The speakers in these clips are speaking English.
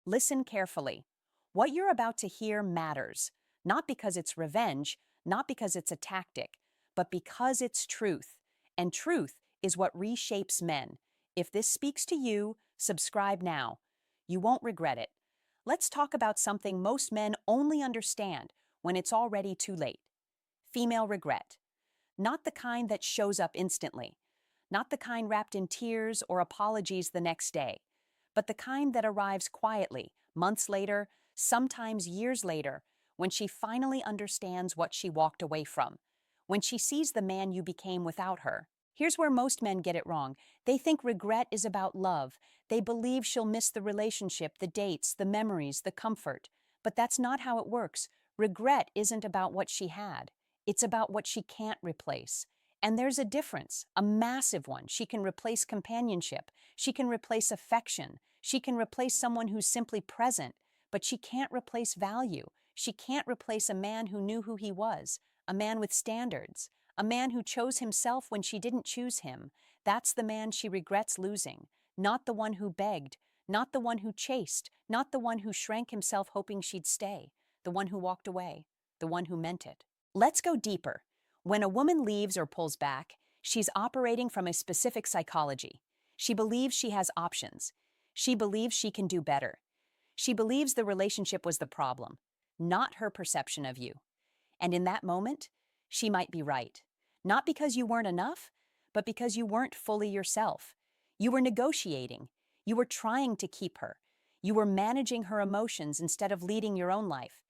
Listen carefully. What you're about to hear matters, not because it's revenge, not because it's a tactic, but because it's truth. And truth is what reshapes men. If this speaks to you, subscribe now. You won't regret it. Let's talk about something most men only understand when it's already too late. Female regret. Not the kind that shows up instantly, not the kind wrapped in tears or apologies the next day, but the kind that arrives quietly, months later, sometimes years later, when she finally understands what she walked away from, when she sees the man you became without her. Here's where most men get it wrong. They think regret is about love. They believe she'll miss the relationship, the dates, the memories, the comfort. But that's not how it works. Regret isn't about what she had. It's about what she can't replace. And there's a difference, a massive one. She can replace companionship. She can replace affection. She can replace someone who's simply present, but she can't replace value. She can't replace a man who knew who he was, a man with standards, a man who chose himself when she didn't choose him. That's the man she regrets losing, not the one who begged, not the one who chased, not the one who shrank himself hoping she'd stay, the one who walked away, the one who meant it. Let's go deeper. When a woman leaves or pulls back, she's operating from a specific psychology. She believes she has options. She believes she can do better. She believes the relationship was the problem, not her perception of you. And in that moment, she might be right. Not because you weren't enough, but because you weren't fully yourself. You were negotiating. You were trying to keep her. You were managing her emotions instead of leading your own life.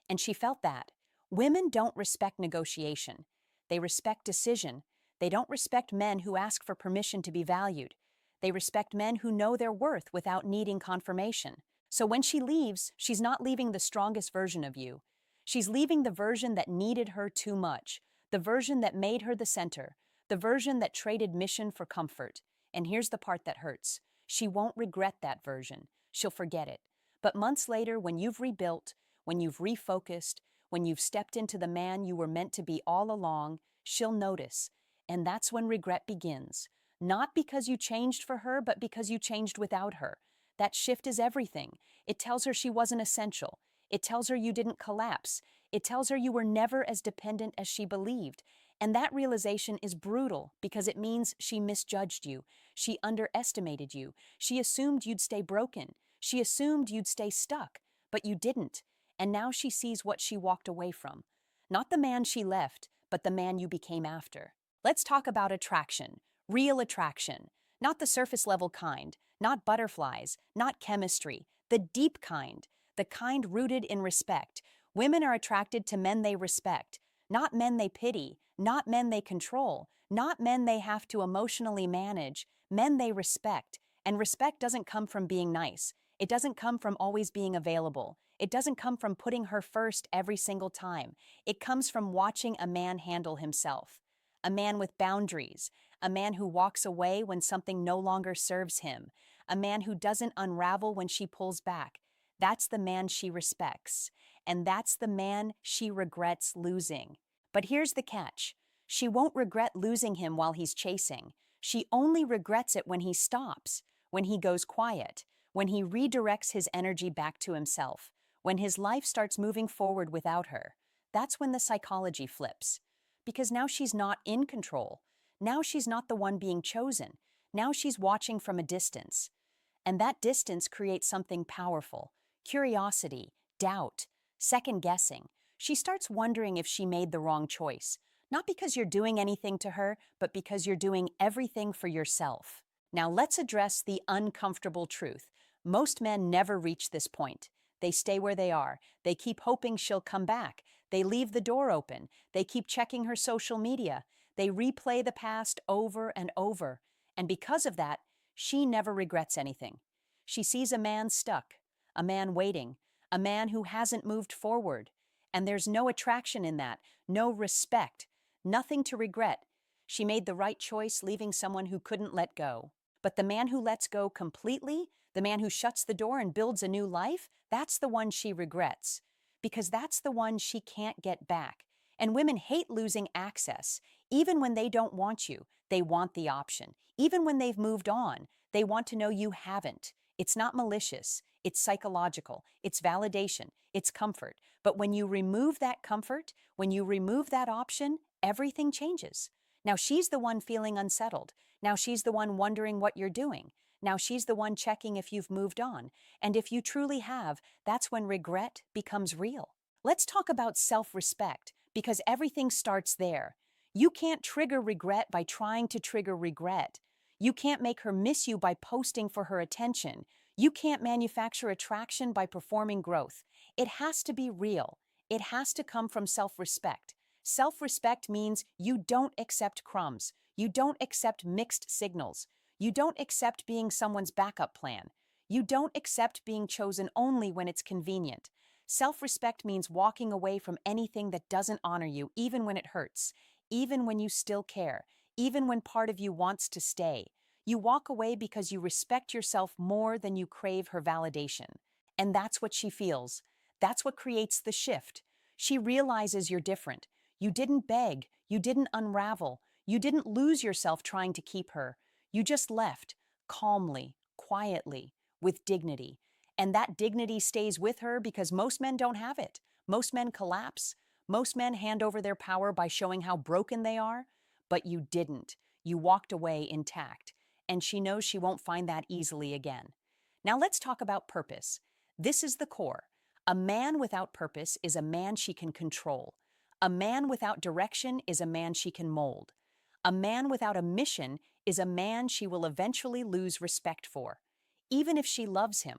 And she felt that. Women don't respect negotiation. They respect decision. They don't respect men who ask for permission to be valued. They respect men who know their worth without needing confirmation. So when she leaves, she's not leaving the strongest version of you. She's leaving the version that needed her too much, the version that made her the center, the version that traded mission for comfort. And here's the part that hurts. She won't regret that version. She'll forget it. But months later, when you've rebuilt, when you've refocused, when you've stepped into the man you were meant to be all along, she'll notice. And that's when regret begins. Not because you changed for her, but because you changed without her. That shift is everything. It tells her she wasn't essential. It tells her you didn't collapse. It tells her you were never as dependent as she believed. And that realization is brutal because it means she misjudged you. She underestimated you. She assumed you'd stay broken. She assumed you'd stay stuck, but you didn't. And now she sees what she walked away from. Not the man she left, but the man you became after. Let's talk about attraction, real attraction. Not the surface level kind, not butterflies, not chemistry, the deep kind, the kind rooted in respect. Women are attracted to men they respect, not men they pity, not men they control, not men they have to emotionally manage, men they respect. And respect doesn't come from being nice. It doesn't come from always being available. It doesn't come from putting her first every single time. It comes from watching a man handle himself. A man with boundaries. A man who walks away when something no longer serves him. A man who doesn't unravel when she pulls back. That's the man she respects. And that's the man she regrets losing. But here's the catch. She won't regret losing him while he's chasing. She only regrets it when he stops, when he goes quiet, when he redirects his energy back to himself, when his life starts moving forward without her. That's when the psychology flips. Because now she's not in control. Now she's not the one being chosen. Now she's watching from a distance. And that distance creates something powerful. Curiosity, doubt, second guessing. She starts wondering if she made the wrong choice. Not because you're doing anything to her, but because you're doing everything for yourself. Now let's address the uncomfortable truth. Most men never reach this point. They stay where they are. They keep hoping she'll come back. They leave the door open. They keep checking her social media. They replay the past over and over. And because of that, she never regrets anything. She sees a man stuck, a man waiting, a man who hasn't moved forward. And there's no attraction in that, no respect, nothing to regret. She made the right choice leaving someone who couldn't let go. But the man who lets go completely, the man who shuts the door and builds a new life, that's the one she regrets. Because that's the one she can't get back. And women hate losing access. Even when they don't want you, they want the option. Even when they've moved on, they want to know you haven't. It's not malicious. it's psychological, it's validation, it's comfort. But when you remove that comfort, when you remove that option, everything changes. Now she's the one feeling unsettled. Now she's the one wondering what you're doing. Now she's the one checking if you've moved on. And if you truly have, that's when regret becomes real. Let's talk about self-respect, because everything starts there. You can't trigger regret by trying to trigger regret. You can't make her miss you by posting for her attention. You can't manufacture attraction by performing growth. It has to be real. It has to come from self-respect. Self-respect means you don't accept crumbs. You don't accept mixed signals. You don't accept being someone's backup plan. You don't accept being chosen only when it's convenient. Self-respect means walking away from anything that doesn't honor you, even when it hurts, even when you still care, even when part of you wants to stay. You walk away because you respect yourself more than you crave her validation. And that's what she feels. That's what creates the shift. She realizes you're different. You didn't beg. You didn't unravel. You didn't lose yourself trying to keep her. You just left, calmly, quietly, with dignity. And that dignity stays with her because most men don't have it. Most men collapse. Most men hand over their power by showing how broken they are. But you didn't. You walked away intact. And she knows she won't find that easily again. Now let's talk about purpose. This is the core. A man without purpose is a man she can control. A man without direction is a man she can mold. A man without a mission is a man she will eventually lose respect for. Even if she loves him,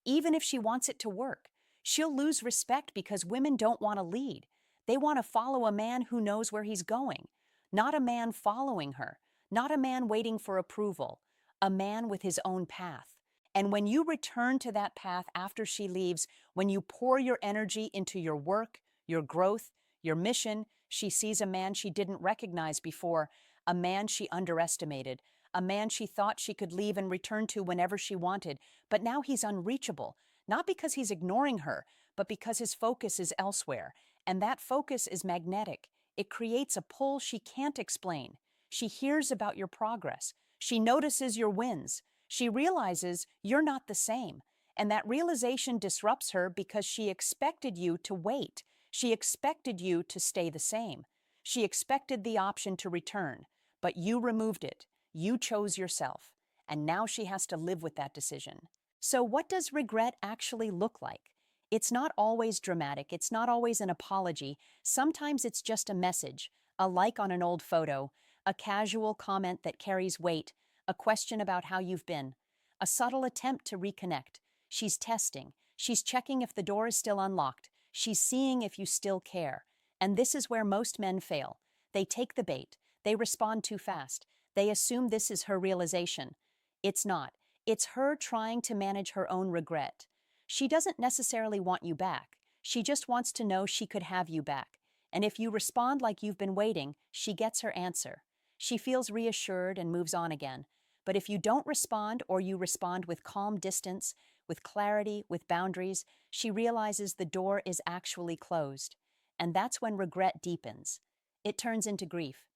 even if she wants it to work, she'll lose respect because women don't want to lead. They want to follow a man who knows where he's going, not a man following her, not a man waiting for approval, a man with his own path. And when you return to that path after she leaves, when you pour your energy into your work, your growth, your mission, she sees a man she didn't recognize before, a man she underestimated, a man she thought she could leave and return to whenever she wanted, but now he's unreachable, not because he's ignoring her, but because his focus is elsewhere. And that focus is magnetic. It creates a pull she can't explain. She hears about your progress. She notices your wins. She realizes you're not the same. And that realization disrupts her because she expected you to wait. She expected you to stay the same. She expected the option to return, but you removed it. You chose yourself. And now she has to live with that decision. So what does regret actually look like? It's not always dramatic. It's not always an apology. Sometimes it's just a message, a like on an old photo, a casual comment that carries weight, a question about how you've been, a subtle attempt to reconnect. She's testing. She's checking if the door is still unlocked. She's seeing if you still care. And this is where most men fail. They take the bait. They respond too fast. They assume this is her realization. It's not. It's her trying to manage her own regret. She doesn't necessarily want you back. She just wants to know she could have you back. And if you respond like you've been waiting, she gets her answer. She feels reassured and moves on again. But if you don't respond, or you respond with calm distance, with clarity, with boundaries, she realizes the door is actually closed. And that's when regret deepens. It turns into grief.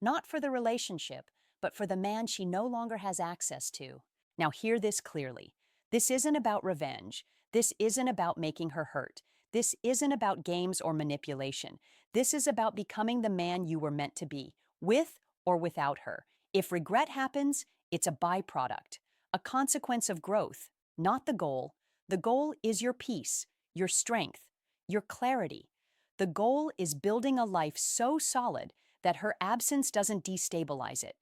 Not for the relationship, but for the man she no longer has access to. Now hear this clearly. This isn't about revenge. This isn't about making her hurt. This isn't about games or manipulation. This is about becoming the man you were meant to be, with or without her. If regret happens, it's a byproduct, a consequence of growth, not the goal. The goal is your peace, your strength, your clarity. The goal is building a life so solid that her absence doesn't destabilize it.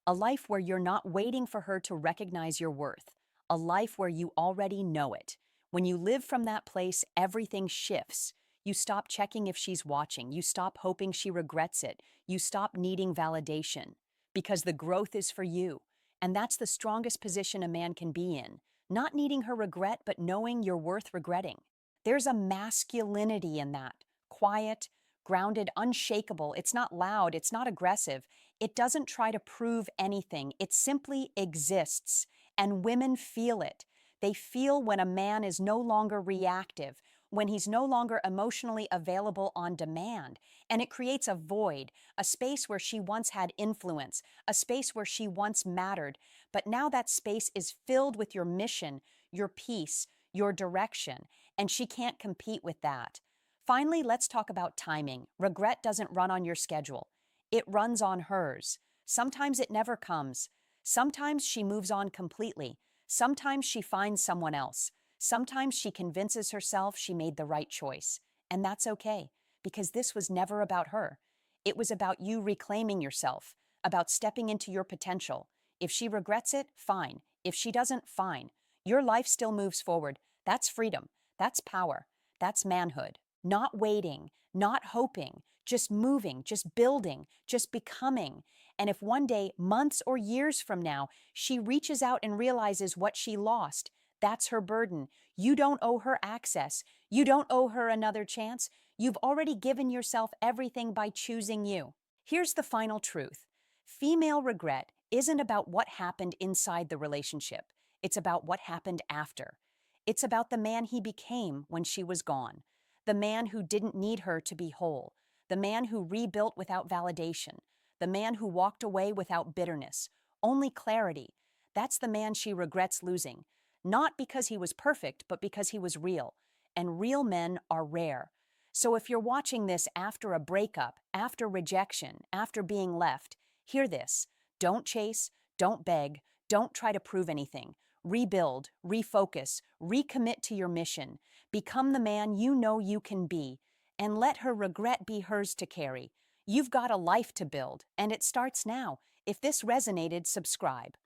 A life where you're not waiting for her to recognize your worth. A life where you already know it. When you live from that place, everything shifts. You stop checking if she's watching. You stop hoping she regrets it. You stop needing validation. Because the growth is for you. And that's the strongest position a man can be in. Not needing her regret, but knowing you're worth regretting. There's a masculinity in that. Quiet, grounded, unshakable. It's not loud. It's not aggressive. It doesn't try to prove anything. It simply exists. And women feel it. They feel when a man is no longer reactive, when he's no longer emotionally available on demand. And it creates a void, a space where she once had influence, a space where she once mattered. But now that space is filled with your mission, your peace, your direction, and she can't compete with that. Finally, let's talk about timing. Regret doesn't run on your schedule, it runs on hers. Sometimes it never comes. Sometimes she moves on completely. Sometimes she finds someone else. Sometimes she convinces herself she made the right choice. And that's okay, because this was never about her. It was about you reclaiming yourself, about stepping into your potential. If she regrets it, fine. If she doesn't, fine. Your life still moves forward. That's freedom. That's power. That's manhood. Not waiting, not hoping, just moving, just building, just becoming. And if one day, months or years from now, she reaches out and realizes what she lost, that's her burden. You don't owe her access. You don't owe her another chance. You've already given yourself everything by choosing you. Here's the final truth. Female regret isn't about what happened inside the relationship. It's about what happened after. It's about the man he became when she was gone. The man who didn't need her to be whole. The man who rebuilt without validation. The man who walked away without bitterness. Only clarity. That's the man she regrets losing. Not because he was perfect, but because he was real. And real men are rare. So if you're watching this after a breakup, after rejection, after being left, hear this. Don't chase, don't beg, don't try to prove anything. Rebuild, refocus, recommit to your mission. Become the man you know you can be, and let her regret be hers to carry. You've got a life to build, and it starts now. If this resonated, subscribe.